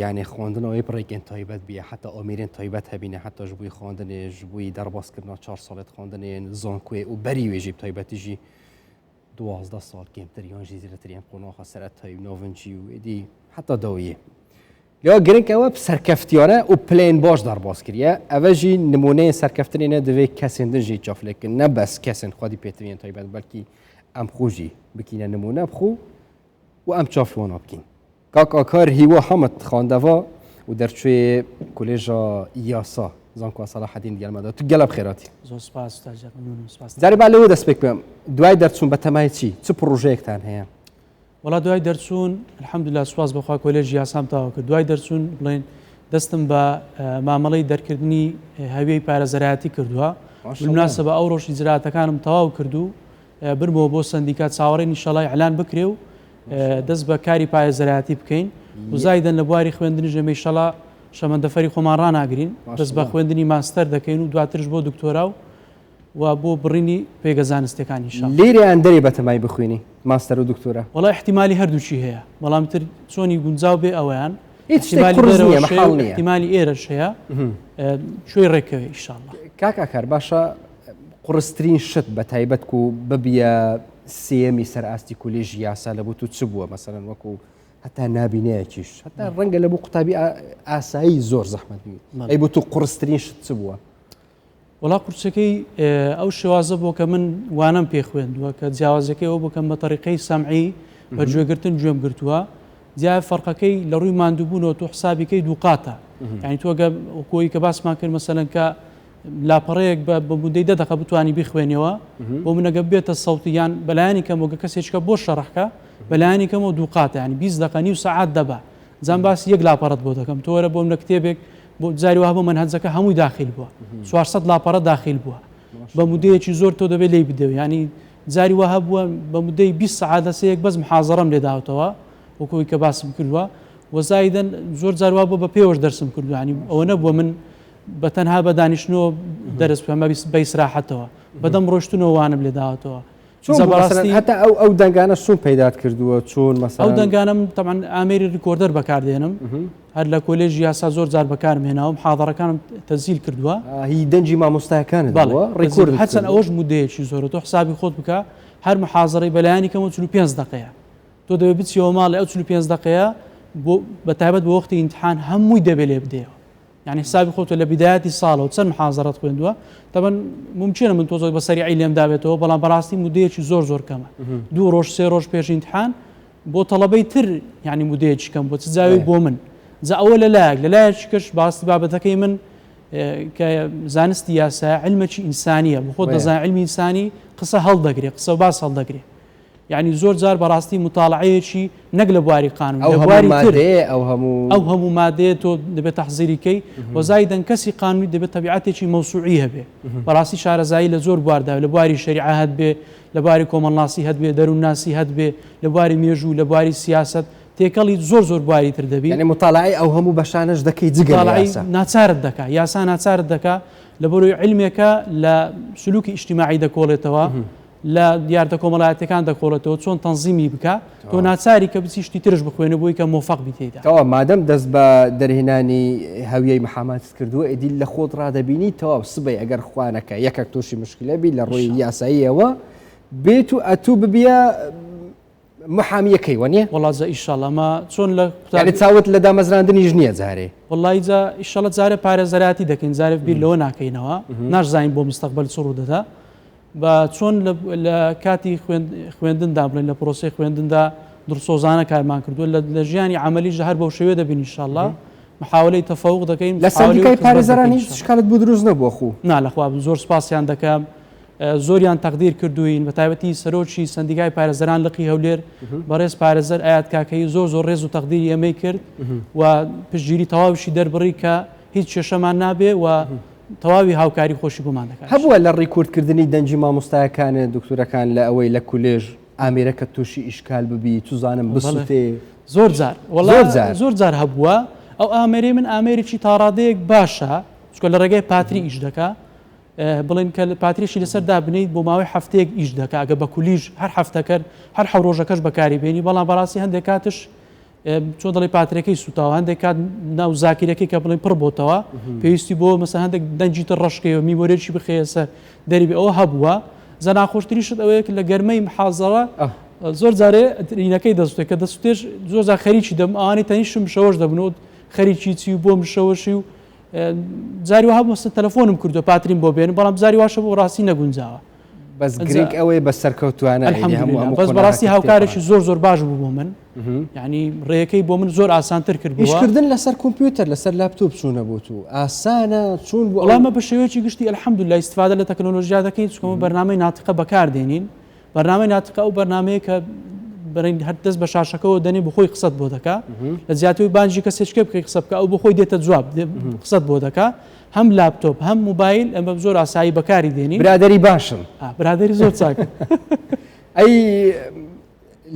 يعني خواندنەوەی بڕێکێن تایبەت بیە حتا ئۆمیرێن تایبەت هەبینە حتا ji بووی خواندنێ ji بووی دەرباسکردنا 4 ساڵێت خواندنێن زانکوێ و بەری وێژی تایبەتیژی 12 ساڵ کێمتریانژی زیرەتریان قۆناخە سەرەتایی ناڤنجی و ئێدی حتا داویە لێوە گرنگەوە سەرکەفتیانە و پلێن باش دەرباس کردە ئەوەژی نمونەیە سەرکەفتنێنە دەوێت کەسێندنژی چافلێکن نە بەس کەسن خودی پێترێن تایبەت بەلکی ئەم خۆژی بکینە نمونە بخۆ و ئەم چافلوانە بکین کاکار هیوە هەمت خواندەوە و دەرچوێ کولێژە یاسا زانکۆ سەلاح الدین گەلمەدا تو گەلە بخێراتی زۆر سپاس تاجەق سپاس جارێ با لەوە دەست پێ بکەم دوای دەرچوون بە تەمای چی چ پرۆژەیەکتان هەیە وڵا دوای دەرچوون الحەمدوللا سوپاس بەخوا کۆلێژی یاسام تاوا کرد دوای دەرچوون بڵێن دەستم بە مامەڵەی دەرکردنی هەویەی پارێزەرایەتی کردووە بالمناسبە ئەو ڕۆژی زراعەتەکانم تەواو کردو برمەوە بۆ سەندیکات چاوەڕێی ئینشەڵای ئەعلان بکرێ و دەست بە کاری پارێزەرایەتی بکەین و زایدەن لە بواری خوێندنی ژەمە ئینشەڵا شەمەندەفەری خۆمان ڕاناگرین دەست بە خوێندنی ماستەر دەکەین و دواترش بۆ دکتۆرا و بۆ بڕینی پێگەزانستەکانی ئینشەڵا لێرەیان دەری بە تەمای بخوێنی ماستەر و دکتۆرا وەڵای احتیمالی هەردووچی هەیە بەڵام تر چۆنی گونجاو بێ ئەوەیان احتیمالی ئێرەش هەیە شوێی ڕێکەوە ئینشەڵا کاکار باشە قڕسترین شت بە تایبەت و ببیە سێمی سەرئاستی کولێژی یاسا لە بۆ تو چ بووە مەسەرەن وەکو هەتا نابینەیەکیش هەتا ڕەنگە لە بۆ قوتابی ئاسایی زۆر زەحمەت بووی ئەی بۆ تو قڕسترین شت چ بووە وڵا قورچەکەی ئەو شێوازە بۆ کە من وانم پێ خوێندووە کە جیاوازەکەی ئەو بکەم بە تەریقەی سەمعی بە گوێگرتن گوێم گرتووە جیای فەرقەکەی لە ڕووی ماندووبوونەوە تو حسابیکەی دووقاتە یعنی تۆگە کۆی کە باسمان کرد مەسەلەن کە لاپەڕەیەک بە مودەی 10 دقیقە بتوانی بیخوێنەوە بۆ منەگە بێتە سەوتیان بەلایانی کەم وەگە کەسێککە بۆ شەڕەحکە بەلایانی کەمەوە دووقاتە ینی 20 دقیقە نیو سەعات دەبا جان باسی یەک لاپەڕەت بۆ دەکەم تۆرە بۆم لە کتێبێک بۆ جاری وها بۆ منهەجەکە هەمووی داخل بووە 400 لاپەڕە داخل بووە بە مودەیەکی زۆر تۆ دەبێت لێی بدەوە ینی جاری وها بووە بە مودەی 20 سەعات دەسەیەک بەس محازەڕەم لێداوتەوە وەکوی کە باسم کردووە وەزایدەن زۆر جاروا بۆ بە پێوەش دەرسم کردو ینی ئەوە نەبووە من بە تەنها بە دانیشتنەوە دەرس بکەم بە ئیسراحەتەوە بەدەم ڕۆشتنەوە وانم لێداوەتەوە هەتا ئەو دەنگانە چۆن پەیدات کردووە چۆن مەسەڵەن ئەو دەنگانم تەمان ئامێری ریکۆردەر بەکاردێنم هەر لە کۆلێژی یاسا زۆر جار بەکارم هێناوە محاضەڕەکانم تەنزیل کردووە هی دەنجی مامۆستایەکانت ڕێکۆرد حەچەن ئەوەش مودەیەکی زۆرە تۆ حسابی خۆت بکە هەر محاضەڕی بەلایانی کەمە 45 دقەیە تۆ دەبێت بچیەوە ماڵی ئەو 45 دقەیە بۆ بەتایبەت بە وەختی ئیمتحان هەمووی دەبێت لێ بدەیەوە يعني حسابي خۆتە لە بدایەتی ساڵەوە چەند محاضەرەت خوێندووە تەبەن ممکنە من تۆزۆی بە سەریعی لێم دابێتەوە بەڵام بەڕاستی مودەیەکی زۆر کەمە 2 ڕۆژ 3 ڕۆژ پێش ئیمتحان بۆ تەڵەبەی تر یعنی مودەیەکی کەم بۆ چ جاوی بۆ من جا ئەوە لەلایەکی کەش باستی بابەتەکەی من کە زانستی یاسا علمێکی ئینسانیە بۆ خۆت دەزانێت علمی ئینسانی قسە هەڵدەگرێت قسە باس هەڵدەگرێت يعني زۆر جار بەڕاستی مطالعەیەکی نەک لە بواری قانون لە بواری تر ئەو هەموو مادەیە تۆ دەبێت تەحزیریکەی وەزایدەن کەسی قانونی دەبێت تەبیعەتێکی مەوسوعی هەبێ بەڕاستی شارەزایی لە زۆر بواردا لە بواری شەریعە هەت بێ لە بواری کۆمەڵناسی هەت بێ دەروونناسی هەت بێ لە بواری مێژوو لە بواری سیاست تێکەڵی زۆر بواری تر دەبێت يعني مطالعی ئەو هەموو بەشانەش دەکەی جگەڵی ناچارت دەکا یاسا ناچارت دەکا لە بەرۆی علمێکە لە سلوکی ئیجتیماعی دەکۆڵێتەوە لە دیارتە کۆمەڵایەتەکان دەکۆڵێتەوە چۆن تەنزیمی بکە تۆ ناچاری کە بچیشتی ترش بخوێنە بۆی کە مۆفەق بیتێدا تەوا مادەم دەست بە دەرهێنانی هەویەی محەممەدت کردووە ئیدی لە خۆت ڕادەبینی تەواو سبەی ئەگەر خوانەکە یەکێک تۆشی مشکلە بی لە ڕۆی یاساییەوە بێت و ئەتوو ببیە محامیەکەی وەنیە وڵازە ئیشەڵەمە چۆن لە قوتابی چاوت لە دامەزراندنیش نییە جارێ وڵی جا ئیشەڵە جارە پارێزەراتی دەکەین جارێ بیر لەوە ناکەینەوە ناشزانین بۆ مستەقبل چ ڕوو دەدا بە چۆن لە کاتی خوێندندا بڵێن لە پرۆسی خوێندندا دڕسۆزانە کارمان کردووە لە ژیانی عملیش هەر بەو شێوێ دەبین ئینشاءالله محاولەی تەفەوق دەکەین لە سەندیکای پارێزەرانی شکالت بوو دروست نەبووە خو نا لەخوا زۆر سپاسیان دەکەم زۆریان تەقدیر کردوین بە تایبەتی سەرۆکی سندیکای پارێزەران لقی هەولێر بەڕێز پارێزەر ئايات کاکەی زۆر ڕێز و تەقدیری ئەمەی کرد و پشتگیری تەواویشی دەربڕی کە هیچ کێشەمان نابێ و تەواوی هاوکاری خۆشی بۆمان دەکات. هەبووە لە ڕیکۆردکردنی دەنجی مامۆستایەکانە دکتۆرەکان لە ئەوەی لە کولێژ ئامێرەکە تووشی ئیشکال ببی توزانم بسوتێ زۆر جار هەبووە ئەو ئامێری من ئامێرێکی تاڕادەیەک باشە چکە لە ڕێگەی پاتری ئیش دەکا بڵێن کە پاتریشی لەسەردا بنیت بۆ ماوەی هەفتەیەک ئیش دەکا ئەگە بە کولیژ هەر هەفتەکەر هەر حەو ڕۆژەکەش بەکاری بێنی بەڵام بەڕاستی هەندێک کاتش چۆن دەڵی پاترەکەی سوتاوە هەندێک کات ناو زاکیرەکەی کە بڵێ پڕ بۆتەوە پێویستی بۆ مەسە هەندێک دەنجیتە ڕشکەوە میوەرێکی بخەیە سەر دەریبێ ئەوە هەبووە زە ناخۆشتریشت ئەوەیە لە گەرمەی محازەڵە زۆر جارێ ترینەکەی دەستێت کە دەستێش زۆر جار خەریکی دەم ئەوانی تەنیشم شەوەش دەبنەوە خەریکی چی و بۆ مشەوەشی و جاری وها مەسە تەلەفۆنم کردو پاترین بۆ بێن بەڵام جاری واشە بۆ ڕاستی نەگونجاوە بەس گرنگ ئەوەی بە سەرکەوتوانە بەس بەڕاستی هاوکارێکی زۆر باش بوو بۆ من یعنی ڕێیەکەی بۆ من زۆر ئاسانتر کردبووە ئیشکردن لەسەر کۆمپیوتەر لەسەر لاپتۆپ چوونە بۆ تو ئاسانە چون بۆ وەڵامە بە شێوەیەکی گشتی الحەمدولله ئیستفادە لە تەکنۆلۆژیا دەکەین چکەمە بەرنامەی ناتقە بەکاردێنین بەرنامەی ناتقە ئەو بەرنمەیە کە بەرین هەر دەست بە شاشەکەەوە دەنێ بخۆی قسەت بۆ دەکا لە زیاتەوەی بانجی کەسێکێ بکەی قسە بکە ئەو بخۆی دێتە جواب قسەت بۆ دەکا هەم لاپتۆپ هەم موبایل ئەمە زۆر ئاسایی بەکاری دێنین برادری باشن برادری زۆر چاکە ئەی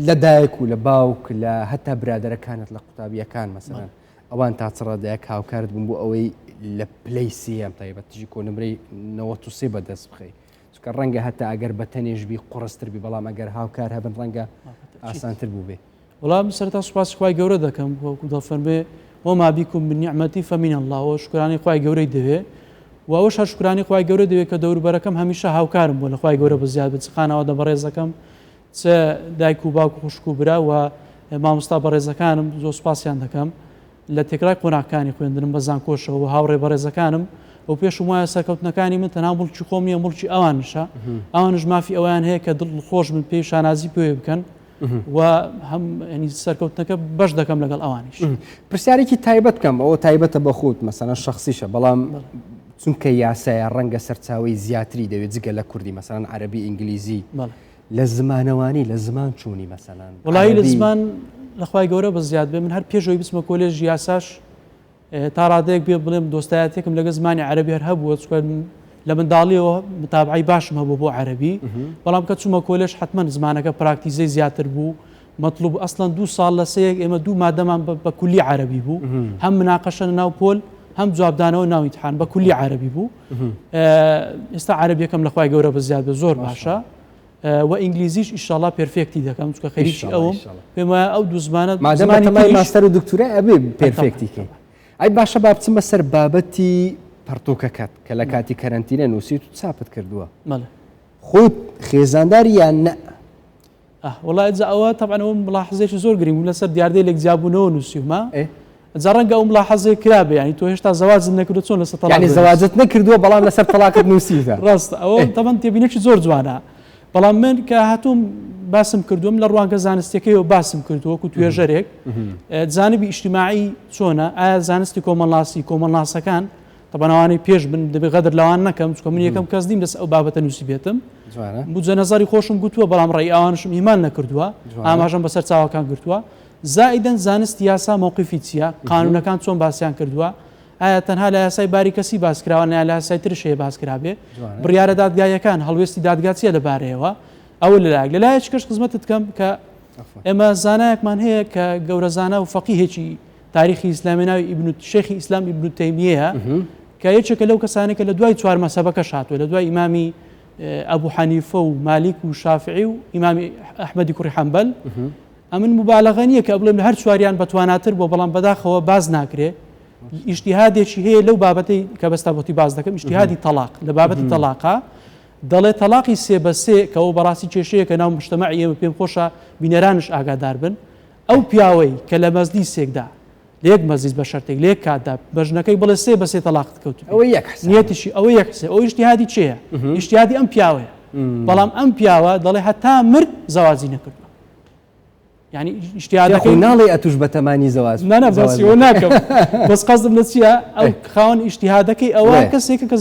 لە دایک و لە باوک لە هەتا برادەرەکانت لە قوتابیەکان مەسەڵەن ئەوان تا چڕەدایک هاوکارت بوون بۆ ئەوەی لە پلەی سێم تایبەتیژی کۆنمرەی 93 بەدەست بخەی چکە ڕەنگە هەتا ئەگەر بە تەنێژبی قوڕستر بی بەڵام ئەگەر هاوکار هەبن ڕەنگە ئاسانتر بوو بێ وەڵام سەرتا سوپاسی خوای گەورە دەکەم وەکو دڵفەرمێ وما بكم من نعمة فمن الله وشكراني خوای گەورەی دەوێ و ئەوەش هەر شکرانی خوای گەورە دەوێت کە دەوروبەرەکەم هەمیشە هاوکارم بوو لە خوای گەورە بەزیاد بچخانەوە دە بەڕێزەکەم چ دایک و باوک و خوشک و برا و مامۆستا بەڕێزەکانم زۆر سوپاسیان دەکەم لە تێکرای قۆناغەکانی خوێندنم بە زانکۆشەوە و هاوڕێ بەڕێزەکانم ئەو پێشم وایە سەرکەوتنەکانی من تەنها مڵکی خۆم نیە مڵکی ئەوانشە ئەوانش مافی ئەویان هەیە کە دڵخۆش من پێی شانازی پێ بکەن و هەم ینی سەرکەوتنەکە بەش دەکەم لەگەڵ ئەوانیش پرسیارێکی تایبەت بکەم ئەوە تایبەتە بە خۆت مەسەڵەن شەخصیشە بەڵام چونکە یاسایە ڕەنگە سەرچاوی زیاتری دەوێت جگە لە کوردی مەسەڵەن عەرەبی ئینگلیزی لە زمانەوانی لە زمان چوونی مەسەڵەن وڵایی لە زمان لەخوای گەورە بە زیاد بێ من هەر پێشەوەی بچمە کۆلێژ یاساش تا ڕادەیەک بێ بڵێم دۆستایەتێکم لەگە زمانی عەرەبی هەر هەبووە لە منداڵیەوە متابعی باشم هەبوو بۆ عەرەبی بەڵام کە چوومە کۆلێژ حتمەن زمانەکە پراکتیزەی زیاتر بوو مطلوب ئەسڵەن 2 ساڵ لە سەیەک ئێمە 2 مادەمان بە کولی عەرەبی بوو هەم مناقەشە ناو پۆل هەم جوابدانەوە ناو ئیمتحان بە کولی عەرەبی بوو ئێستا عەرەبیەکەم لەخوای گەورە بە زیاد بە زۆر باشە و ئینگلیزیش ئیشاڵا پێرفێکتی دەکەم چکە خەریکی ئەوم پێم وایە ئەو دوو زمانە مادەمانی ماستەر و دکتورە ئەبێ پێرفێکتیکەی ئەی باشە با بچمە سەر بابەتی پەرتۆکەکەت کە لە کاتی کەرەنتینە نووسیت و چاپت کردووە خۆت خێزانداری یان نە وڵای جا ئەوە طبعا ئەوە ملاحظەیەکی زۆر گرنگ بوو لەسەر دیاردەی لێکجیابوونەوە نووسیومە جا ڕەنگە ئەو ملاحظەیە کرابێ ینی تۆ هێشتا زەواجت نەکردو چۆن لەسەر تەلاق ینی زەواجت نەکردووە بەڵام لەسەر تەلاقت نووسیتە ڕاستە ئەوە طبعا تێبینێکی زۆر جوانە بەڵام من کە هاتووم باسم کردوم لە ڕوانگە زانستیەکەیەوە باسم کردووە وەکو توێژەرێک جانبی ئیجتیماعی چۆنە ئایا زانستی کۆمەڵناسەکان تەبەنەوانی پێش بن دەبێ غەدر لەوان نەکەم چکە من یەکەم کەس نیم لەس ئەو بابەتە نووسی بێتم بوجە نەزاری خۆشم گوتووە بەڵام ڕێی ئەوانشم هیمان نەکردووە ئاماژەم بەسەر چاوەکان گرتووە زائیدەن زانستی یاسا مووقیفی چییە قانونەکان چۆن باسییان کردووە ئایا تەنها لە یاسای باریکەسی باسکراوە نیا لە یاسای ترشەیە باسکرابێ بڕیارە دادگایەکان هەڵوێستی دادگاچیە لەبارەیەوە ئەوە لەلایەک لەلایەک کەش خزمەتت بکەم کە ئێمە زانایەکمان هەیە کە گەورە زانە و فەقیهێکی تاریخی ئیسلامی ناوی شێخی ئیسلام ئیبن تەیمیەیە کە یەکێکە لەو کەسانێکە لە دوای 4 مەسەبەکە هاتووە لە دوای ئیمامی ئەبوو حەنیفە و مالیک و شافعی و ئیمامی ئەحمەدی کوڕی حەنبەل ئەمن مبالەغە نییە کە بڵێم لە هەر چواریان بەتواناتر بۆ بەڵام بەداخەوە باز ناکرێ ئیجتیهادێکی هەیە لەو بابەتەی کە بەستابەتی باز دەکەم ئیجتیهادی تەلاق لە بابەتی تەلاقا دەڵێ تەلاقی 3 بە 3 کەەوە بەڕاستی کێشەیە کە ناو مجتەمەعی ئێمە پێم خۆشە بینەرانش ئاگادار بن ئەو پیاوەی کە لە مەزلی سێکدا لە یەک مەزیز بە شەرتێک لە یەک کاتدا بەژنەکەی بڵێ 3 بە 3 تەلاقت کەوتووە ئەوە یەک نیەتیشی ئەوە یەک حسێ ئەو ئیجتیهادی چییە ئیجتیهادی ئەم پیاوەیە بەڵام ئەم پیاوە دەڵێ هەتا مرد زەواجی نەکردووە ینی ئیجتیهادەکەی ناڵێ ئەتوش بە تەمانی زەواج نە بەسیەوە ناکەم بەس قەزم لە چییە ئەو خاوەن ئیجتیهادەکەی ئەوە کەسێکە کە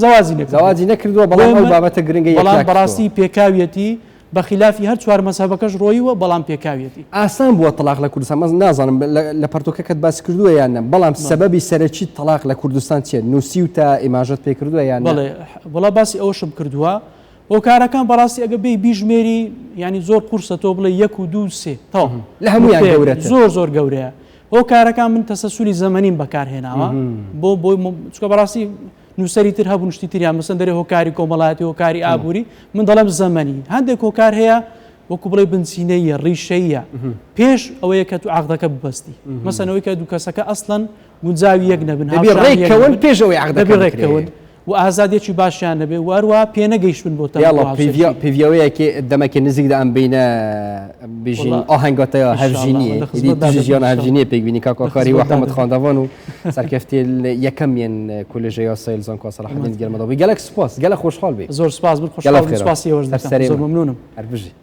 زەواجی نەکردووە بەڵام ئەو بابەتە گرنگی بەڵام بەڕاستی پێکاویەتی بەخلافی هەر 4 مەسەبەکەش ڕۆیوە بەڵام پێکاویەتی ئاسان بووە تەلاق لە کوردستان مەز نازانم لە پەرتۆکەکەت باس کردووە یان نە بەڵام سەبەبی سەرەکی تەلاق لە کوردستان چیە نووسی و تا ئیماژەت پێ کردووە یان بەڵێ وڵا باسی ئەوشم کردووە هۆکارەکان بەڕاستی ئەگە بێ بیژمێری ینی زۆر قورسە تۆ بڵێ 1 و 2 3 تەواو لە هەمویان گەورەتە زۆر گەورەیە هۆکارەکان من تەسەسولی زەمەنیم بەکارهێناوە بۆ چکە بەڕاستی نووسری تر هەبوو شتی تریان مەسەن دەرێ هۆکاری کۆمەڵایەتی هۆکاری ئابووری من دەڵێم زەمەنی هەندێک هۆکار هەیە وەکو بڵێ بنچینەیە ڕیشەیە پێش ئەوەیە کە تو عقدەکە ببەستی مەسەنەوەی کە دووکەسەکە ئەسڵەن گونجاوی یەک نەبن ڕێکەوەن پێشەوەی عقدەکە ڕێکەون و ئازادێکی باشیان نەبێ وارووا پێنەگەیشتن بۆ پێویەوەیەکی دەمەکە نزیکدا ئەم بینە بژین ئاهەنگاتەیە هەفژینیە ژیانە هەفژینیە پێبینی کاکاری وەحمەد خاندەوان و سەرکەفتی یەکەمیان کولێژەیە سایل زانکۆ سەلاحەدین گەرمەدەوی گەلک سپاس گەلە خۆشحاڵ بێ زۆر سپاس من خۆشحاڵم سپاسی ئەوەش دەکەم زۆر مەمنونم هەر بژی